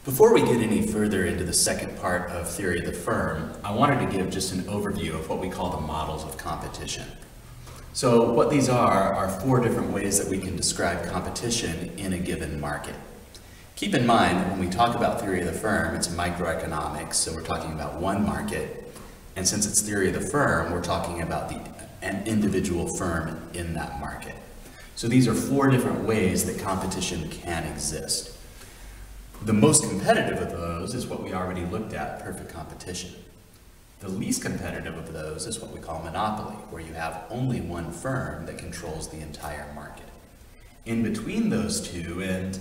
Before we get any further into the second part of theory of the firm, I wanted to give just an overview of what we call the models of competition. So what these are four different ways that we can describe competition in a given market. Keep in mind, when we talk about theory of the firm, it's microeconomics, so we're talking about one market. And since it's theory of the firm, we're talking about an individual firm in that market. So these are four different ways that competition can exist. The most competitive of those is what we already looked at, perfect competition. The least competitive of those is what we call monopoly, where you have only one firm that controls the entire market. In between those two, and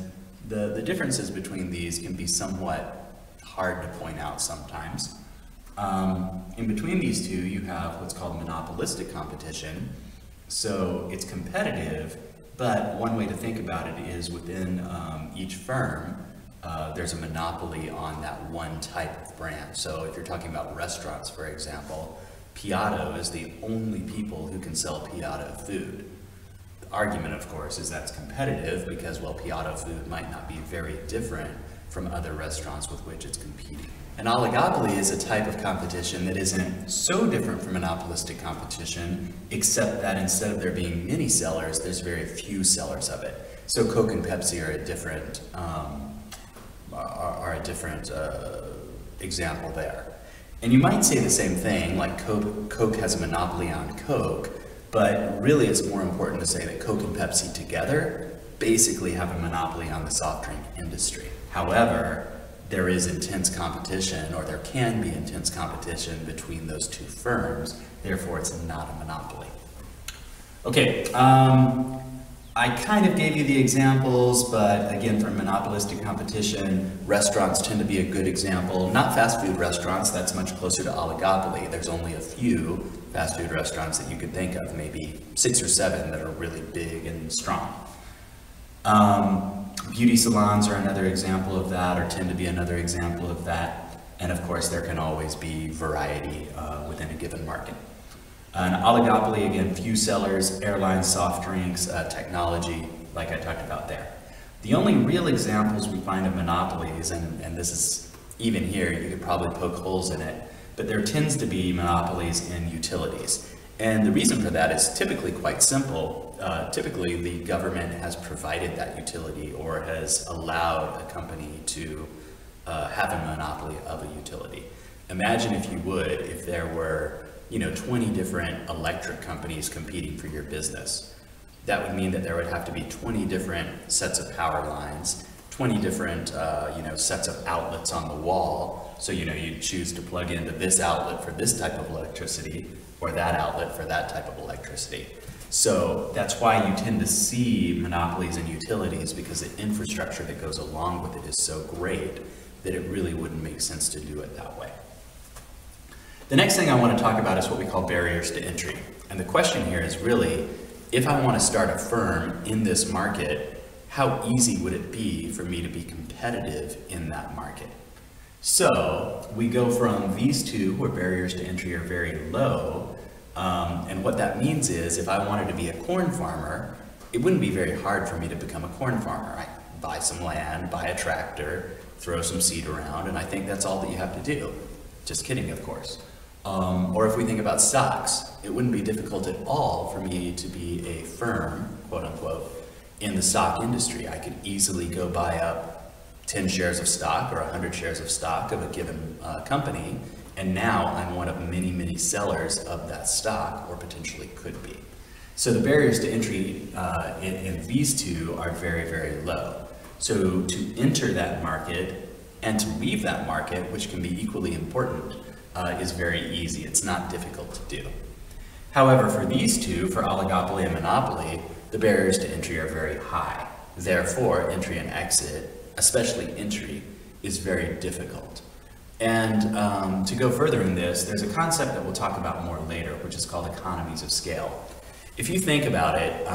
the differences between these can be somewhat hard to point out sometimes. In between these two, you have what's called monopolistic competition. So it's competitive, but one way to think about it is within each firm, there's a monopoly on that one type of brand. So if you're talking about restaurants, for example, Piatto is the only people who can sell Piatto food. The argument, of course, is that's competitive because, well, Piatto food might not be very different from other restaurants with which it's competing. An oligopoly is a type of competition that isn't so different from monopolistic competition, except that instead of there being many sellers, there's very few sellers of it. So Coke and Pepsi are a different example there. And you might say the same thing, like Coke has a monopoly on Coke, but really it's more important to say that Coke and Pepsi together basically have a monopoly on the soft drink industry. However, there is intense competition, or there can be intense competition between those two firms, therefore it's not a monopoly. Okay, I kind of gave you the examples, but again, for monopolistic competition, restaurants tend to be a good example. Not fast food restaurants, that's much closer to oligopoly. There's only a few fast food restaurants that you could think of, maybe 6 or 7 that are really big and strong. Beauty salons are another example of that, or tend to be another example of that. And of course, there can always be variety within a given market. An oligopoly, again, few sellers, airlines, soft drinks, technology, like I talked about there. The only real examples we find of monopolies, and this is, even here, you could probably poke holes in it, but there tends to be monopolies in utilities. And the reason for that is typically quite simple. Typically, the government has provided that utility or has allowed a company to have a monopoly of a utility. Imagine, if you would, if there were 20 different electric companies competing for your business. That would mean that there would have to be 20 different sets of power lines, 20 different sets of outlets on the wall. So you'd choose to plug into this outlet for this type of electricity or that outlet for that type of electricity. So that's why you tend to see monopolies in utilities, because the infrastructure that goes along with it is so great that it really wouldn't make sense to do it that way. The next thing I want to talk about is what we call barriers to entry. And the question here is really, if I want to start a firm in this market, how easy would it be for me to be competitive in that market? So we go from these two, where barriers to entry are very low, and what that means is, if I wanted to be a corn farmer, it wouldn't be very hard for me to become a corn farmer. I buy some land, buy a tractor, throw some seed around, and I think that's all that you have to do. Just kidding, of course. Or if we think about stocks, it wouldn't be difficult at all for me to be a firm, quote unquote, in the stock industry. I could easily go buy up 10 shares of stock or 100 shares of stock of a given company, and now I'm one of many, many sellers of that stock, or potentially could be. So the barriers to entry in these two are very, very low. So to enter that market and to leave that market, which can be equally important, is very easy. It's not difficult to do. However, for these two, for oligopoly and monopoly, the barriers to entry are very high. Therefore, entry and exit, especially entry, is very difficult. And to go further in this, there's a concept that we'll talk about more later, which is called economies of scale. If you think about it,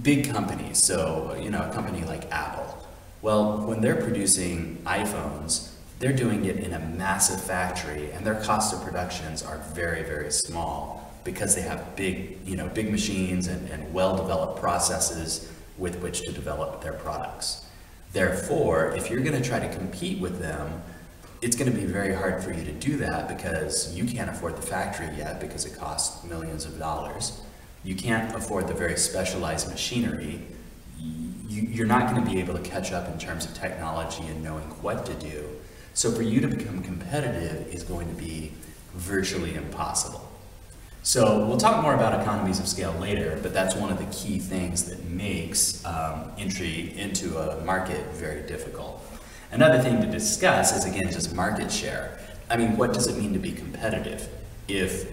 big companies, so a company like Apple, well, when they're producing iPhones, they're doing it in a massive factory, and their cost of productions are very, very small because they have big, big machines and well-developed processes with which to develop their products. Therefore, if you're going to try to compete with them, it's going to be very hard for you to do that because you can't afford the factory yet because it costs millions of dollars. You can't afford the very specialized machinery. You're not going to be able to catch up in terms of technology and knowing what to do. So for you to become competitive is going to be virtually impossible. So we'll talk more about economies of scale later, but that's one of the key things that makes entry into a market very difficult. Another thing to discuss is, again, just market share. I mean, what does it mean to be competitive? If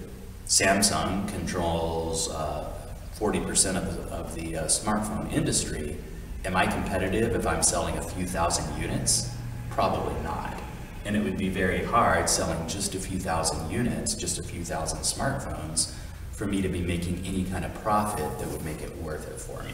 Samsung controls 40% of the smartphone industry, am I competitive if I'm selling a few thousand units? Probably not. And it would be very hard selling just a few thousand units, just a few thousand smartphones, for me to be making any kind of profit that would make it worth it for me.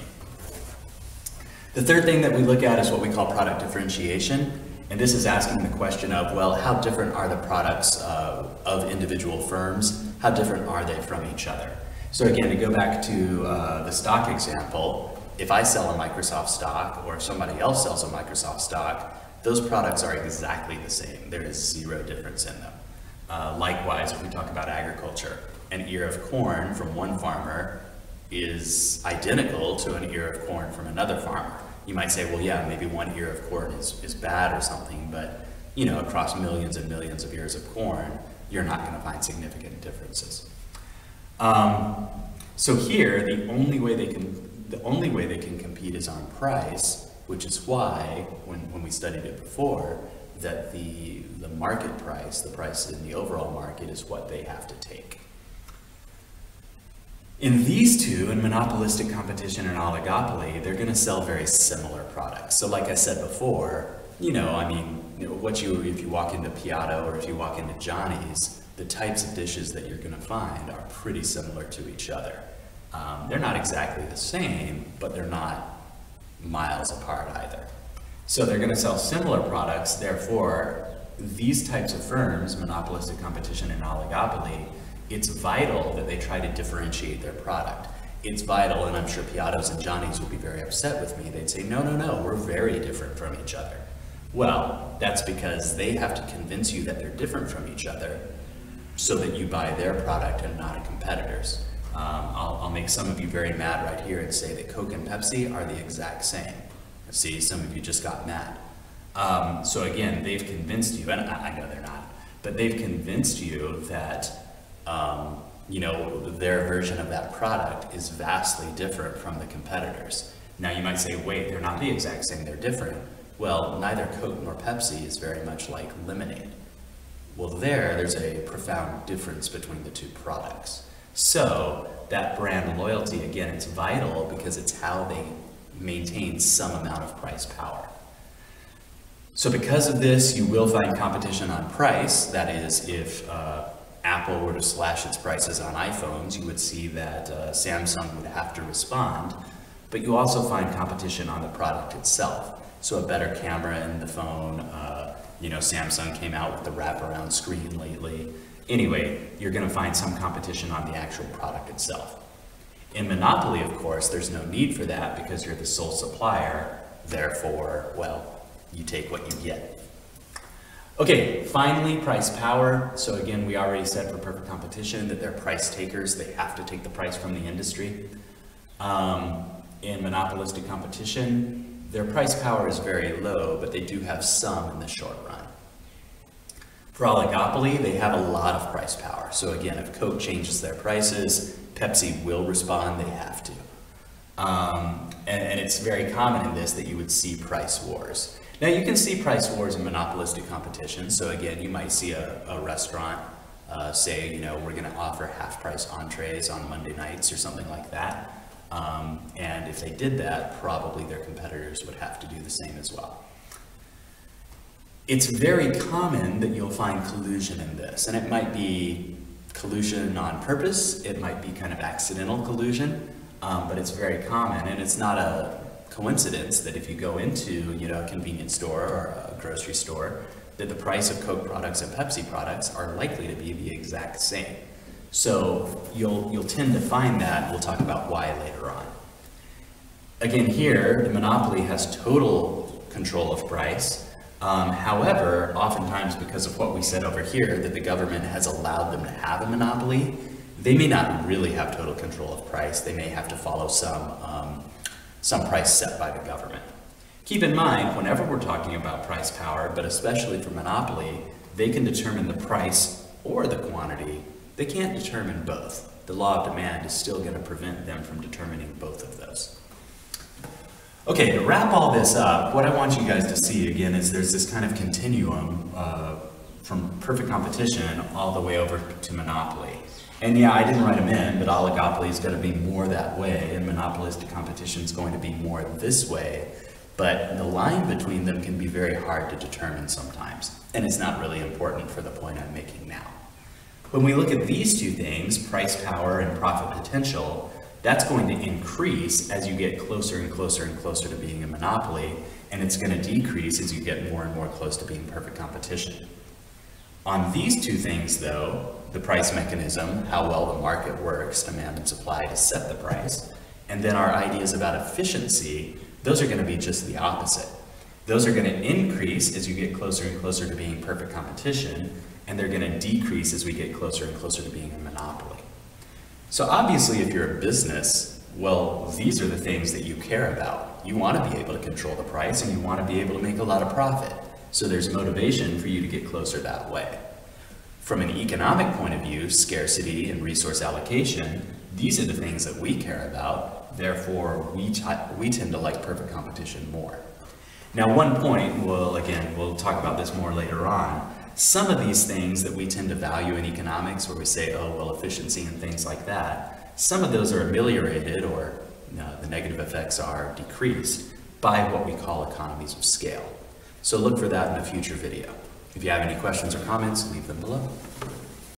The third thing that we look at is what we call product differentiation. And this is asking the question of, well, how different are the products of individual firms? How different are they from each other? So again, to go back to the stock example, if I sell a Microsoft stock or if somebody else sells a Microsoft stock, those products are exactly the same. There is zero difference in them. Likewise, if we talk about agriculture, an ear of corn from one farmer is identical to an ear of corn from another farmer. You might say, well, yeah, maybe one ear of corn is bad or something, but you know, across millions and millions of ears of corn, you're not going to find significant differences. So here, the only way they can compete is on price, which is why, when we studied it before, that the market price, the price in the overall market, is what they have to take. In these two, in monopolistic competition and oligopoly, they're going to sell very similar products. So like I said before, you know, I mean, if you walk into Piatto or if you walk into Johnny's, the types of dishes that you're going to find are pretty similar to each other. They're not exactly the same, but they're not miles apart either. So they're going to sell similar products. Therefore, these types of firms, monopolistic competition and oligopoly, it's vital that they try to differentiate their product. It's vital, and I'm sure Piatto's and Johnny's will be very upset with me. They'd say, no, no, no, we're very different from each other. Well, that's because they have to convince you that they're different from each other so that you buy their product and not a competitor's. I'll make some of you very mad right here and say that Coke and Pepsi are the exact same. See, some of you just got mad. So again, they've convinced you, and I know they're not, but they've convinced you that you know, their version of that product is vastly different from the competitors. Now you might say, wait, they're not the exact same, they're different. Well, neither Coke nor Pepsi is very much like lemonade. Well, there's a profound difference between the two products. So that brand loyalty, again, it's vital because it's how they maintain some amount of price power. So because of this, you will find competition on price. That is, if Apple were to slash its prices on iPhones, you would see that Samsung would have to respond. But you also find competition on the product itself. So a better camera in the phone, you know, Samsung came out with the wraparound screen lately. Anyway, you're going to find some competition on the actual product itself. In monopoly, of course, there's no need for that because you're the sole supplier. Therefore, well, you take what you get. Okay, finally, price power. So again, we already said for perfect competition that they're price takers. They have to take the price from the industry. In monopolistic competition, their price power is very low, but they do have some in the short run. For oligopoly, they have a lot of price power. So again, if Coke changes their prices, Pepsi will respond, they have to. And it's very common in this that you would see price wars. Now you can see price wars in monopolistic competition. So again, you might see a restaurant say, you know, we're gonna offer half price entrees on Monday nights or something like that. And if they did that, probably their competitors would have to do the same as well. It's very common that you'll find collusion in this, and it might be collusion on purpose, it might be kind of accidental collusion, but it's very common, and it's not a coincidence that if you go into, you know, a convenience store or a grocery store, that the price of Coke products and Pepsi products are likely to be the exact same. So you'll tend to find that. We'll talk about why later on. Again, here, the monopoly has total control of price. However, oftentimes because of what we said over here, that the government has allowed them to have a monopoly, they may not really have total control of price. They may have to follow some price set by the government. Keep in mind, whenever we're talking about price power, but especially for monopoly, they can determine the price or the quantity. They can't determine both. The law of demand is still going to prevent them from determining both of those. Okay, to wrap all this up, what I want you guys to see again is there's this kind of continuum from perfect competition all the way over to monopoly. And yeah, I didn't write them in, but oligopoly is going to be more that way, and monopolistic competition is going to be more this way. But the line between them can be very hard to determine sometimes, and it's not really important for the point I'm making now. When we look at these two things, price power and profit potential, that's going to increase as you get closer and closer and closer to being a monopoly, and it's going to decrease as you get more and more close to being perfect competition. On these two things, though, the price mechanism, how well the market works, demand and supply to set the price, and then our ideas about efficiency, those are going to be just the opposite. Those are going to increase as you get closer and closer to being perfect competition, and they're going to decrease as we get closer and closer to being a monopoly. So obviously, if you're a business, well, these are the things that you care about. You want to be able to control the price, and you want to be able to make a lot of profit. So there's motivation for you to get closer that way. From an economic point of view, scarcity and resource allocation, these are the things that we care about. Therefore, we tend to like perfect competition more. Now, one point, we'll talk about this more later on. Some of these things that we tend to value in economics, where we say, oh, well, efficiency and things like that, some of those are ameliorated, or the negative effects are decreased by what we call economies of scale. So look for that in a future video. If you have any questions or comments, leave them below.